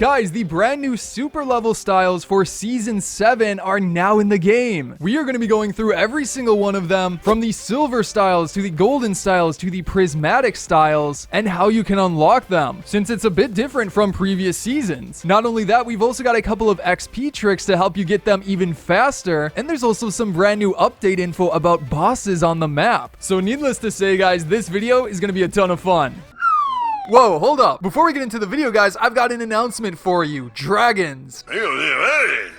Guys, the brand new super level styles for Season 7 are now in the game. We are going to be going through every single one of them, from the silver styles to the golden styles to the prismatic styles, and how you can unlock them, since it's a bit different from previous seasons. Not only that, we've also got a couple of XP tricks to help you get them even faster, and there's also some brand new update info about bosses on the map. So needless to say, guys, this video is going to be a ton of fun. Whoa, hold up. Before we get into the video, guys, I've got an announcement for you. Dragons.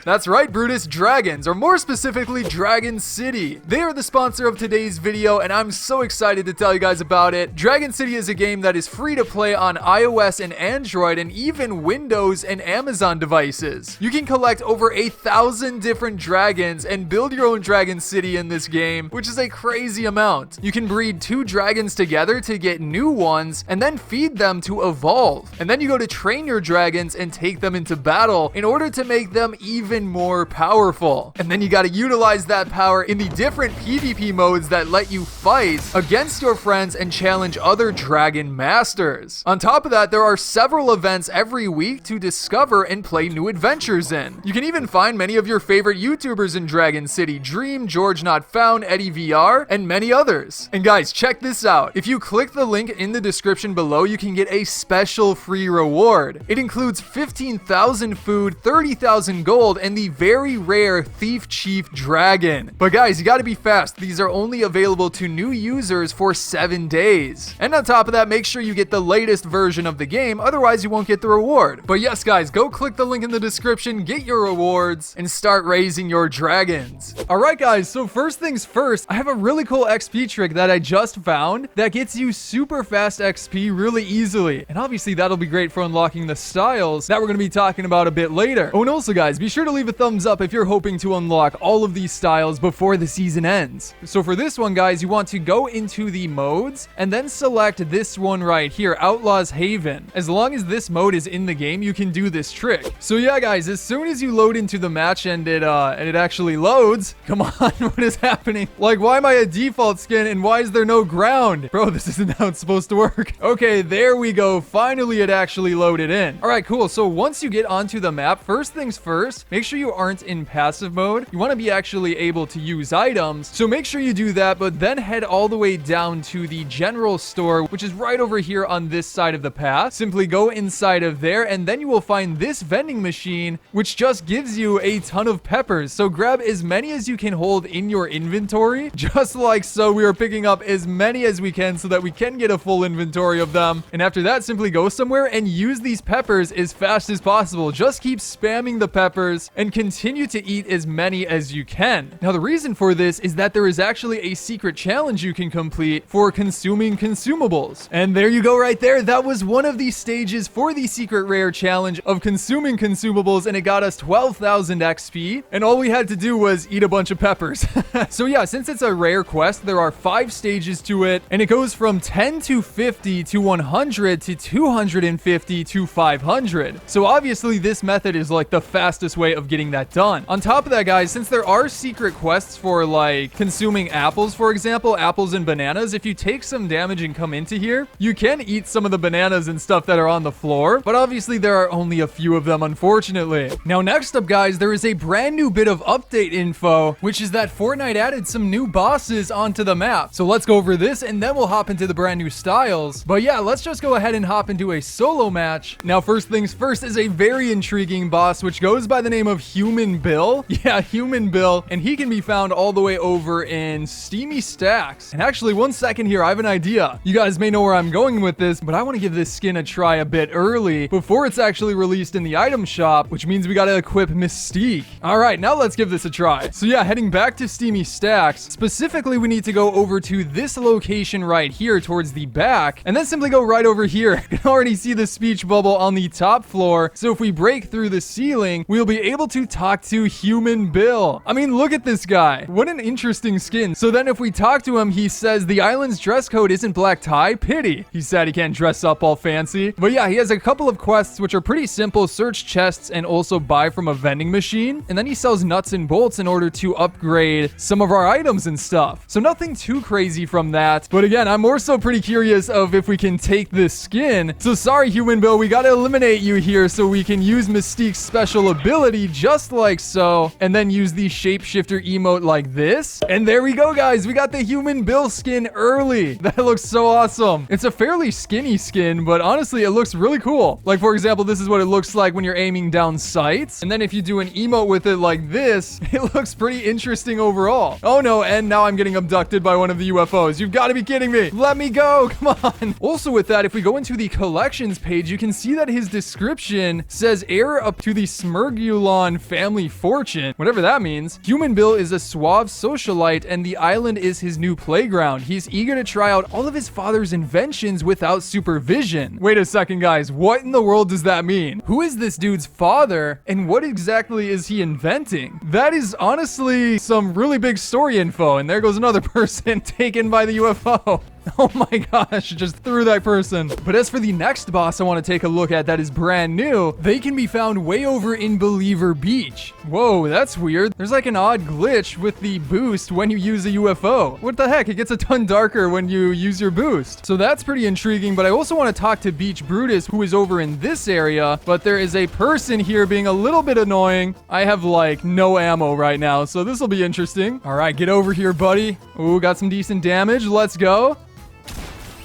That's right, Brutus. Dragons, or more specifically, Dragon City. They are the sponsor of today's video, and I'm so excited to tell you guys about it. Dragon City is a game that is free to play on iOS and Android, and even Windows and Amazon devices. You can collect over 1,000 different dragons and build your own Dragon City in this game, which is a crazy amount. You can breed 2 dragons together to get new ones, and then feed them to evolve. And then you go to train your dragons and take them into battle in order to make them even more powerful. And then you got to utilize that power in the different PvP modes that let you fight against your friends and challenge other dragon masters. On top of that, there are several events every week to discover and play new adventures in. You can even find many of your favorite YouTubers in Dragon City: Dream, George Not Found, Eddie VR, and many others. And guys, check this out. If you click the link in the description below, you can get a special free reward. It includes 15,000 food, 30,000 gold, and the very rare Thief Chief Dragon. But guys, you gotta be fast. These are only available to new users for 7 days. And on top of that, make sure you get the latest version of the game, otherwise you won't get the reward. But yes, guys, go click the link in the description, get your rewards, and start raising your dragons. Alright guys, so first things first, I have a really cool XP trick that I just found that gets you super fast XP really easily. And obviously that'll be great for unlocking the styles that we're going to be talking about a bit later. Oh, and also guys, be sure to leave a thumbs up if you're hoping to unlock all of these styles before the season ends. So for this one, guys, you want to go into the modes and then select this one right here, Outlaws Haven. As long as this mode is in the game, you can do this trick. So yeah, guys, as soon as you load into the match and it actually loads, come on, what is happening? Like, why am I a default skin and why is there no ground? Bro, this isn't how it's supposed to work. Okay, there we go. Finally, it actually loaded in. All right, cool. So once you get onto the map, first things first, make sure you aren't in passive mode. You want to be actually able to use items. So make sure you do that, but then head all the way down to the general store, which is right over here on this side of the path. Simply go inside of there, and then you will find this vending machine, which just gives you a ton of peppers. So grab as many as you can hold in your inventory, just like so. We are picking up as many as we can so that we can get a full inventory of them. And after that, simply go somewhere and use these peppers as fast as possible. Just keep spamming the peppers and continue to eat as many as you can. Now, the reason for this is that there is actually a secret challenge you can complete for consuming consumables. And there you go right there. That was one of the stages for the secret rare challenge of consuming consumables, and it got us 12,000 XP, and all we had to do was eat a bunch of peppers. So yeah, since it's a rare quest, there are 5 stages to it, and it goes from 10 to 50 to 100 to 250 to 500. So obviously this method is like the fastest way of getting that done. On top of that, guys, since there are secret quests for like consuming apples, for example, apples and bananas, if you take some damage and come into here, you can eat some of the bananas and stuff that are on the floor, but obviously there are only a few of them, unfortunately. Now, next up, guys, there is a brand new bit of update info, which is that Fortnite added some new bosses onto the map. So let's go over this and then we'll hop into the brand new styles. But yeah, let's just go ahead and hop into a solo match. Now, first things first is a very intriguing boss, which goes by the name of Human Bill. Yeah, Human Bill. And he can be found all the way over in Steamy Stacks. And actually, one second here, I have an idea. You guys may know where I'm going with this, but I want to give this skin a try a bit early before it's actually released in the item shop, which means we got to equip Mystique. All right, now let's give this a try. So yeah, heading back to Steamy Stacks, specifically, we need to go over to this location right here towards the back, and then simply go right over here. You can already see the speech bubble on the top floor. So if we break through the ceiling, we'll be able able to talk to Human Bill. I mean, look at this guy. What an interesting skin. So then if we talk to him, he says the island's dress code isn't black tie. Pity. He said he can't dress up all fancy. But yeah, he has a couple of quests which are pretty simple. Search chests and also buy from a vending machine. And then he sells nuts and bolts in order to upgrade some of our items and stuff. So nothing too crazy from that. But again, I'm more so pretty curious of if we can take this skin. So sorry, Human Bill, we gotta eliminate you here so we can use Mystique's special ability just like so. And then use the shapeshifter emote like this. And there we go, guys. We got the Human Bill skin early. That looks so awesome. It's a fairly skinny skin, but honestly, it looks really cool. Like, for example, this is what it looks like when you're aiming down sights. And then if you do an emote with it like this, it looks pretty interesting overall. Oh no, and now I'm getting abducted by one of the UFOs. You've got to be kidding me. Let me go. Come on. Also with that, if we go into the collections page, you can see that his description says heir up to the Smergulon family fortune, whatever that means. Human Bill is a suave socialite and the island is his new playground. He's eager to try out all of his father's inventions without supervision. Wait a second, guys. What in the world does that mean? Who is this dude's father and what exactly is he inventing? That is honestly some really big story info. And there goes another person taken by the UFO. Oh my gosh, just threw that person. But as for the next boss I want to take a look at that is brand new, they can be found way over in Believer Beach. Whoa, that's weird. There's like an odd glitch with the boost when you use a UFO. What the heck? It gets a ton darker when you use your boost. So that's pretty intriguing, but I also want to talk to Beach Brutus, who is over in this area, but there is a person here being a little bit annoying. I have like no ammo right now, so this will be interesting. All right, get over here, buddy. Ooh, got some decent damage. Let's go.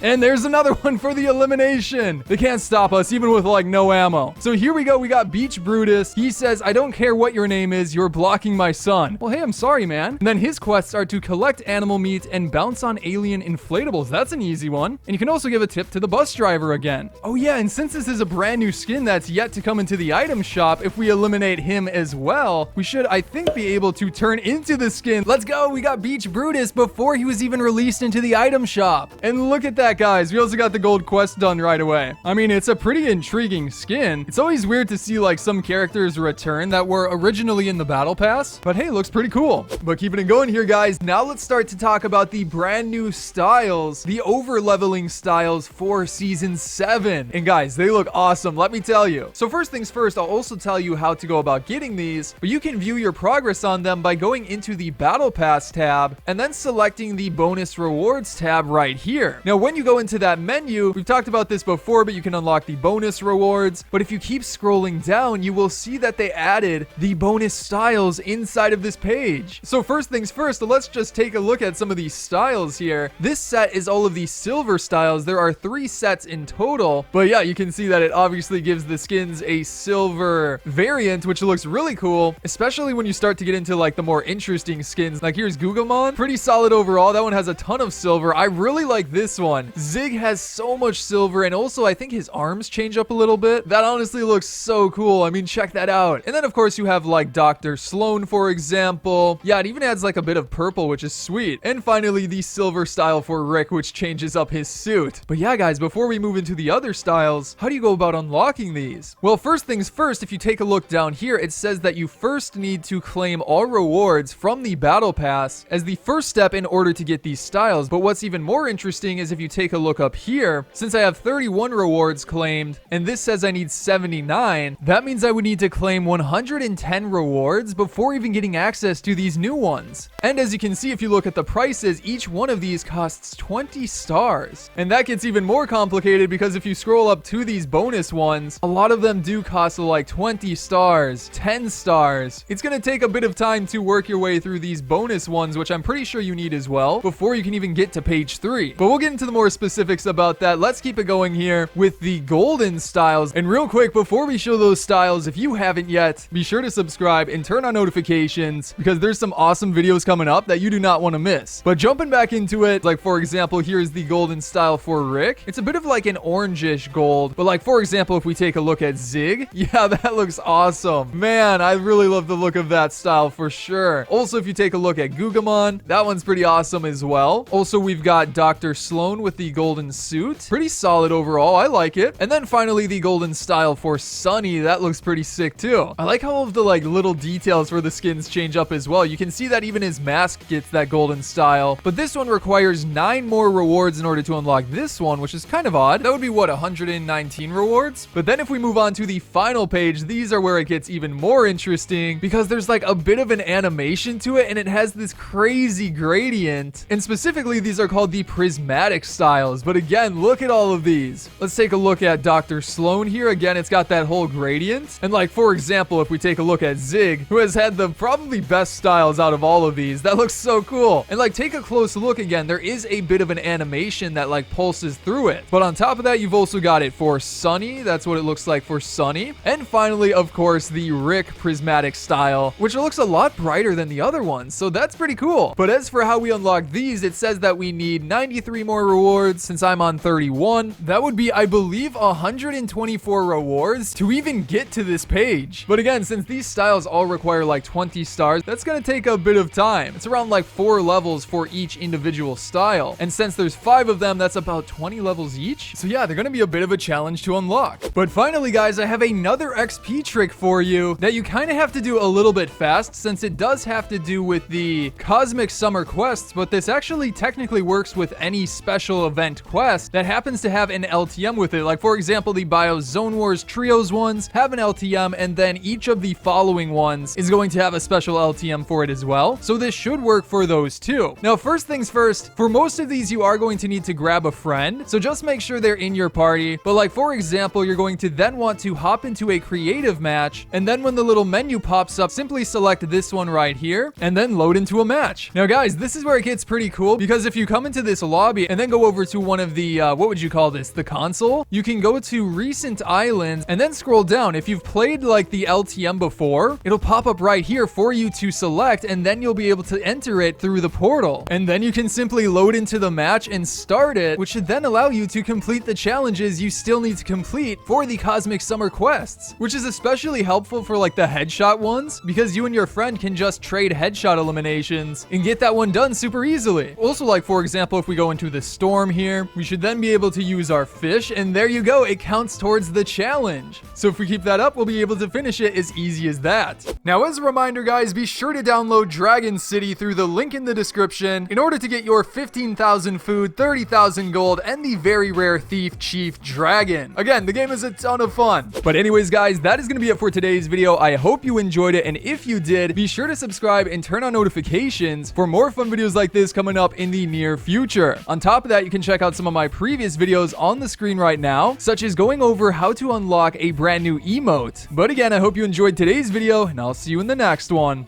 And there's another one for the elimination. They can't stop us even with like no ammo. So here we go. We got Beach Brutus. He says, I don't care what your name is. You're blocking my son. Well, hey, I'm sorry, man. And then his quests are to collect animal meat and bounce on alien inflatables. That's an easy one. And you can also give a tip to the bus driver again. Oh yeah, and since this is a brand new skin that's yet to come into the item shop, if we eliminate him as well, we should, I think, be able to turn into the skin. Let's go. We got Beach Brutus before he was even released into the item shop. And look at that, guys. We also got the gold quest done right away. I mean, it's a pretty intriguing skin. It's always weird to see like some characters return that were originally in the battle pass, but hey, looks pretty cool. But keeping it going here, guys, now let's start to talk about the brand new styles, the over leveling styles for season 7. And guys, they look awesome, let me tell you. So first things first, I'll also tell you how to go about getting these, but you can view your progress on them by going into the battle pass tab and then selecting the bonus rewards tab right here. Now, when you go into that menu, we've talked about this before, but you can unlock the bonus rewards. But if you keep scrolling down, you will see that they added the bonus styles inside of this page. So first things first, let's just take a look at some of these styles here. This set is all of the silver styles. There are 3 sets in total, but yeah, you can see that it obviously gives the skins a silver variant, which looks really cool, especially when you start to get into like the more interesting skins. Like here's Guggimon, pretty solid overall. That one has a ton of silver. I really like this one. Zig has so much silver, and also I think his arms change up a little bit. That honestly looks so cool. I mean, check that out. And then of course you have like Dr. Slone, for example. Yeah, it even adds like a bit of purple, which is sweet. And finally the silver style for Rick, which changes up his suit. But yeah, guys, before we move into the other styles, how do you go about unlocking these? Well, first things first, if you take a look down here, it says that you first need to claim all rewards from the battle pass as the first step in order to get these styles. But what's even more interesting is if you take a look up here, since I have 31 rewards claimed and this says I need 79, that means I would need to claim 110 rewards before even getting access to these new ones. And as you can see, if you look at the prices, each one of these costs 20 stars. And that gets even more complicated because if you scroll up to these bonus ones, a lot of them do cost like 20 stars, 10 stars. It's going to take a bit of time to work your way through these bonus ones, which I'm pretty sure you need as well, before you can even get to page 3. But we'll get into the more specifics about that. Let's keep it going here with the golden styles. And real quick, before we show those styles, if you haven't yet, be sure to subscribe and turn on notifications because there's some awesome videos coming up that you do not want to miss. But jumping back into it, like for example, here's the golden style for Rick. It's a bit of like an orangish gold, but like for example, if we take a look at Zig, yeah, that looks awesome. Man, I really love the look of that style for sure. Also, if you take a look at Guggimon, that one's pretty awesome as well. Also, we've got Dr. Slone with with the golden suit. Pretty solid overall. I like it. And then finally, the golden style for Sunny. That looks pretty sick too. I like how all of the like little details for the skins change up as well. You can see that even his mask gets that golden style. But this one requires 9 more rewards in order to unlock this one, which is kind of odd. That would be what, 119 rewards? But then if we move on to the final page, these are where it gets even more interesting because there's like a bit of an animation to it and it has this crazy gradient. And specifically, these are called the prismatic styles. But again, look at all of these. Let's take a look at Dr. Slone here. Again, it's got that whole gradient. And like, for example, if we take a look at Zig, who has had the probably best styles out of all of these, that looks so cool. And like, take a close look again. There is a bit of an animation that like pulses through it. But on top of that, you've also got it for Sunny. That's what it looks like for Sunny. And finally, of course, the Rick prismatic style, which looks a lot brighter than the other ones. So that's pretty cool. But as for how we unlock these, it says that we need 93 more rewards. Since I'm on 31, that would be, I believe, 124 rewards to even get to this page. But again, since these styles all require like 20 stars, that's going to take a bit of time. It's around like 4 levels for each individual style. And since there's 5 of them, that's about 20 levels each. So yeah, they're going to be a bit of a challenge to unlock. But finally, guys, I have another XP trick for you that you kind of have to do a little bit fast since it does have to do with the Cosmic Summer quests, but this actually technically works with any special event quest that happens to have an LTM with it. Like, for example, the Bio Zone Wars Trios ones have an LTM, and then each of the following ones is going to have a special LTM for it as well. So this should work for those too. Now, first things first, for most of these, you are going to need to grab a friend. So just make sure they're in your party. But like, for example, you're going to then want to hop into a creative match. And then when the little menu pops up, simply select this one right here and then load into a match. Now, guys, this is where it gets pretty cool because if you come into this lobby and then go over to one of the, what would you call this? The console, you can go to recent islands and then scroll down. If you've played like the LTM before, it'll pop up right here for you to select, and then you'll be able to enter it through the portal. And then you can simply load into the match and start it, which should then allow you to complete the challenges you still need to complete for the Cosmic Summer quests, which is especially helpful for like the headshot ones because you and your friend can just trade headshot eliminations and get that one done super easily. Also, like, for example, if we go into the storm here, we should then be able to use our fish, and there you go, it counts towards the challenge. So if we keep that up, we'll be able to finish it as easy as that. Now, as a reminder, guys, be sure to download Dragon City through the link in the description in order to get your 15,000 food, 30,000 gold, and the very rare Thief Chief Dragon. Again, the game is a ton of fun. But anyways, guys, that is going to be it for today's video. I hope you enjoyed it, and if you did, be sure to subscribe and turn on notifications for more fun videos like this coming up in the near future. On top of that, you can check out some of my previous videos on the screen right now, such as going over how to unlock a brand new emote. But again, I hope you enjoyed today's video, and I'll see you in the next one.